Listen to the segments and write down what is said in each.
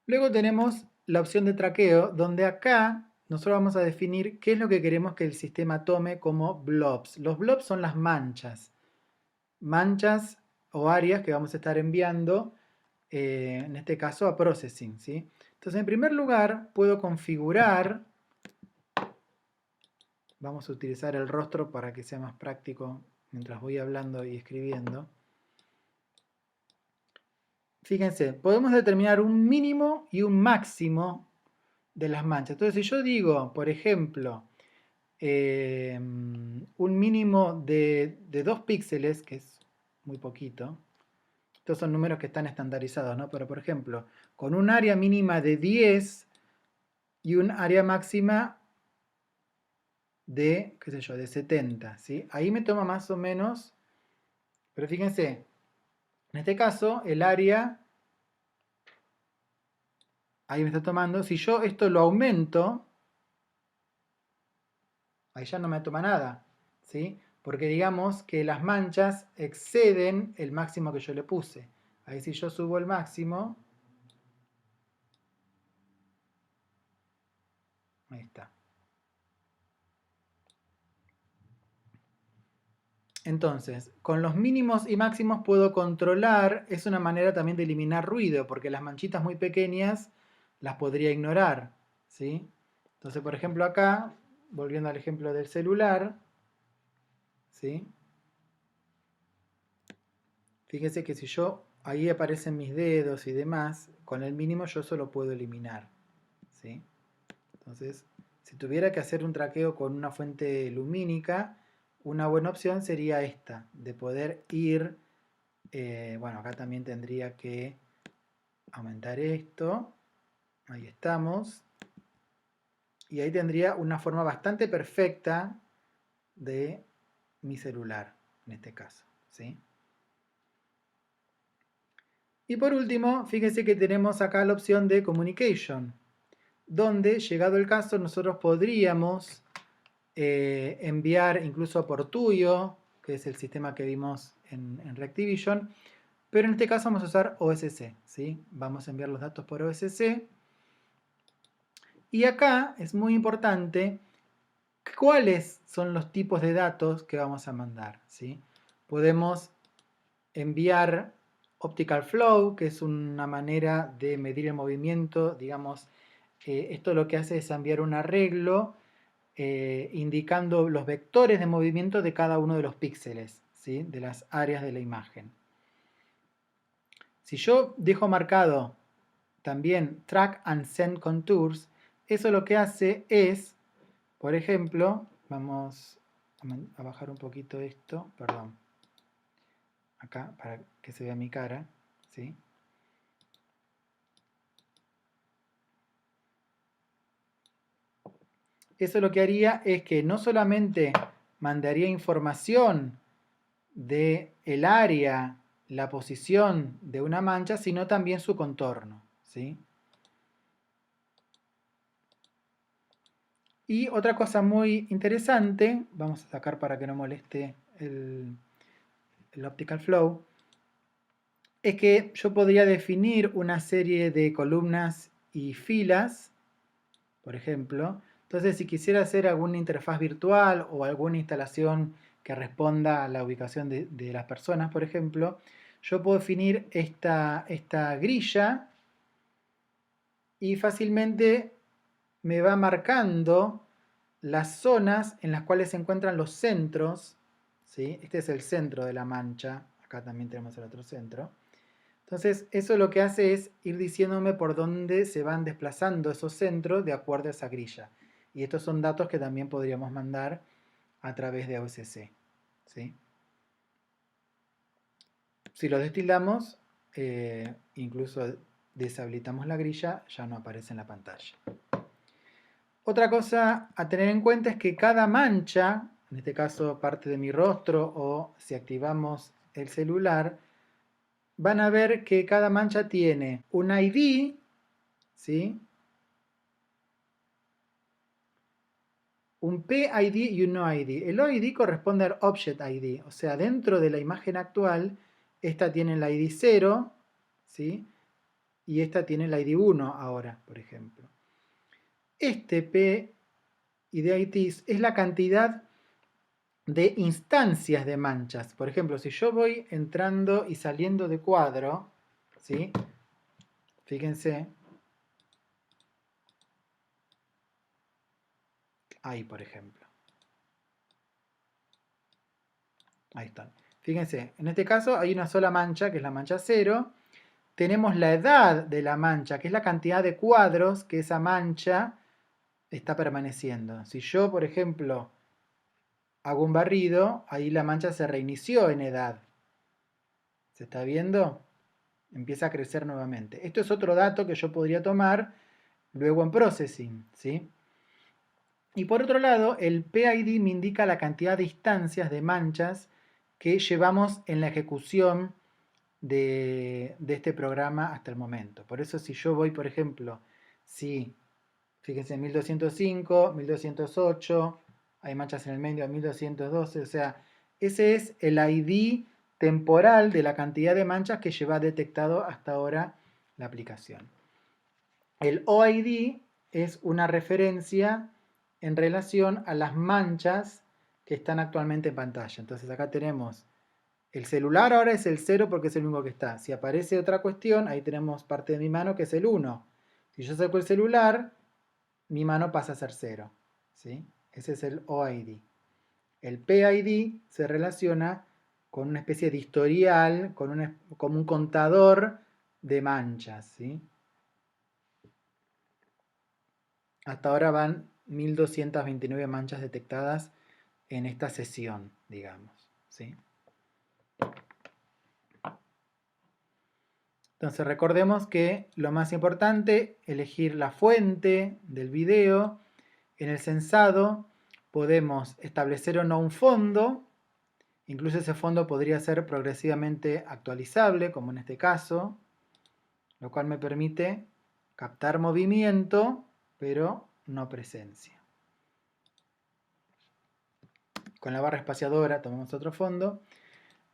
Luego tenemos la opción de traqueo, donde acá nosotros vamos a definir qué es lo que queremos que el sistema tome como blobs. Los blobs son las manchas o áreas que vamos a estar enviando, en este caso a processing, ¿sí? Entonces, en primer lugar, puedo configurar, vamos a utilizar el rostro para que sea más práctico mientras voy hablando y escribiendo. Fíjense, podemos determinar un mínimo y un máximo de las manchas. Entonces, si yo digo, por ejemplo, un mínimo de 2 píxeles, que es muy poquito, estos son números que están estandarizados, ¿no? Pero, por ejemplo, con un área mínima de 10 y un área máxima de, qué sé yo, de 70, ¿sí? Ahí me toma más o menos, pero fíjense, en este caso, el área, ahí me está tomando, si yo esto lo aumento, ahí ya no me toma nada, ¿sí? Porque digamos que las manchas exceden el máximo que yo le puse. Ahí si yo subo el máximo, ahí está. Entonces, con los mínimos y máximos puedo controlar, es una manera también de eliminar ruido, porque las manchitas muy pequeñas las podría ignorar, ¿sí? Entonces, por ejemplo acá, volviendo al ejemplo del celular, ¿sí? Fíjese que si yo, ahí aparecen mis dedos y demás, con el mínimo yo solo puedo eliminar, ¿sí? Entonces, si tuviera que hacer un traqueo con una fuente lumínica, una buena opción sería esta, de poder ir, bueno, acá también tendría que aumentar esto, ahí estamos, y ahí tendría una forma bastante perfecta de mi celular, en este caso, ¿sí? Y por último, fíjense que tenemos acá la opción de Communication, donde, llegado el caso, nosotros podríamos enviar incluso por Tuyo, que es el sistema que vimos en Reactivision, pero en este caso vamos a usar OSC, ¿sí? Vamos a enviar los datos por OSC. Y acá es muy importante cuáles son los tipos de datos que vamos a mandar, ¿sí? Podemos enviar Optical Flow, que es una manera de medir el movimiento, digamos, esto lo que hace es enviar un arreglo indicando los vectores de movimiento de cada uno de los píxeles, ¿sí? De las áreas de la imagen. Si yo dejo marcado también Track and Send Contours, eso lo que hace es, por ejemplo, vamos a bajar un poquito esto, perdón, acá para que se vea mi cara, ¿sí? Eso lo que haría es que no solamente mandaría información de el área, la posición de una mancha, sino también su contorno, ¿sí? Y otra cosa muy interesante, vamos a sacar para que no moleste el optical flow, es que yo podría definir una serie de columnas y filas, por ejemplo. Entonces, si quisiera hacer alguna interfaz virtual o alguna instalación que responda a la ubicación de las personas, por ejemplo, yo puedo definir esta grilla y fácilmente me va marcando las zonas en las cuales se encuentran los centros, ¿sí? Este es el centro de la mancha, acá también tenemos el otro centro. Entonces, eso lo que hace es ir diciéndome por dónde se van desplazando esos centros de acuerdo a esa grilla. Y estos son datos que también podríamos mandar a través de OSC, ¿sí? Si los destilamos, incluso deshabilitamos la grilla, ya no aparece en la pantalla. Otra cosa a tener en cuenta es que cada mancha, en este caso parte de mi rostro o si activamos el celular, van a ver que cada mancha tiene un ID, ¿sí? Un PID y un NoID. El OID corresponde al Object ID, o sea, dentro de la imagen actual, esta tiene el ID 0, ¿sí? y esta tiene la ID 1 ahora, por ejemplo. Este P y de IDs es la cantidad de instancias de manchas. Por ejemplo, si yo voy entrando y saliendo de cuadro, ¿sí? Fíjense, ahí por ejemplo. Ahí están. Fíjense, en este caso hay una sola mancha, que es la mancha 0. Tenemos la edad de la mancha, que es la cantidad de cuadros que esa mancha está permaneciendo. Si yo, por ejemplo, hago un barrido, ahí la mancha se reinició en edad. ¿Se está viendo? Empieza a crecer nuevamente. Esto es otro dato que yo podría tomar luego en processing, ¿sí? Y por otro lado, el PID me indica la cantidad de instancias de manchas que llevamos en la ejecución de este programa hasta el momento. Por eso si yo voy, por ejemplo, si, fíjense, 1205, 1208, hay manchas en el medio, 1212, o sea, ese es el ID temporal de la cantidad de manchas que lleva detectado hasta ahora la aplicación. El OID es una referencia en relación a las manchas que están actualmente en pantalla. Entonces acá tenemos el celular, ahora es el 0 porque es el único que está. Si aparece otra cuestión, ahí tenemos parte de mi mano que es el 1. Si yo saco el celular, mi mano pasa a ser 0. ¿Sí? Ese es el OID. El PID se relaciona con una especie de historial, como un contador de manchas. ¿Sí? Hasta ahora van 1229 manchas detectadas en esta sesión, digamos. ¿Sí? Entonces recordemos que lo más importante, elegir la fuente del video. En el censado podemos establecer o no un fondo. Incluso ese fondo podría ser progresivamente actualizable, como en este caso, lo cual me permite captar movimiento, pero no presencia. Con la barra espaciadora tomamos otro fondo.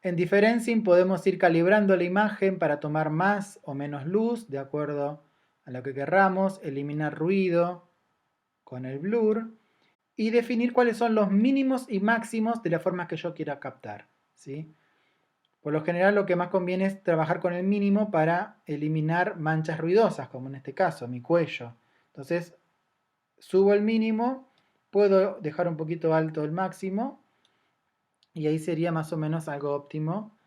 En Differencing podemos ir calibrando la imagen para tomar más o menos luz, de acuerdo a lo que querramos, eliminar ruido con el blur y definir cuáles son los mínimos y máximos de las formas que yo quiera captar, ¿sí? Por lo general lo que más conviene es trabajar con el mínimo para eliminar manchas ruidosas, como en este caso, mi cuello. Entonces, subo el mínimo, puedo dejar un poquito alto el máximo y ahí sería más o menos algo óptimo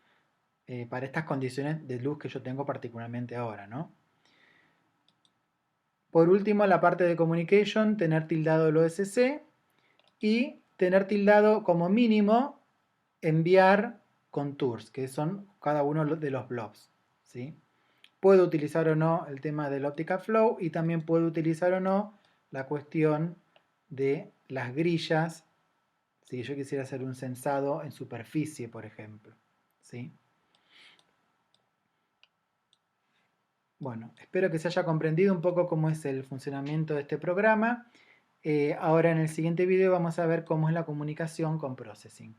para estas condiciones de luz que yo tengo particularmente ahora, ¿no? Por último, la parte de communication, tener tildado el OSC y tener tildado como mínimo enviar contours, que son cada uno de los blobs, ¿sí? Puedo utilizar o no el tema del optical flow y también puedo utilizar o no la cuestión de las grillas, si yo quisiera hacer un censado en superficie, por ejemplo, ¿sí? Bueno, espero que se haya comprendido un poco cómo es el funcionamiento de este programa. Ahora en el siguiente video vamos a ver cómo es la comunicación con Processing.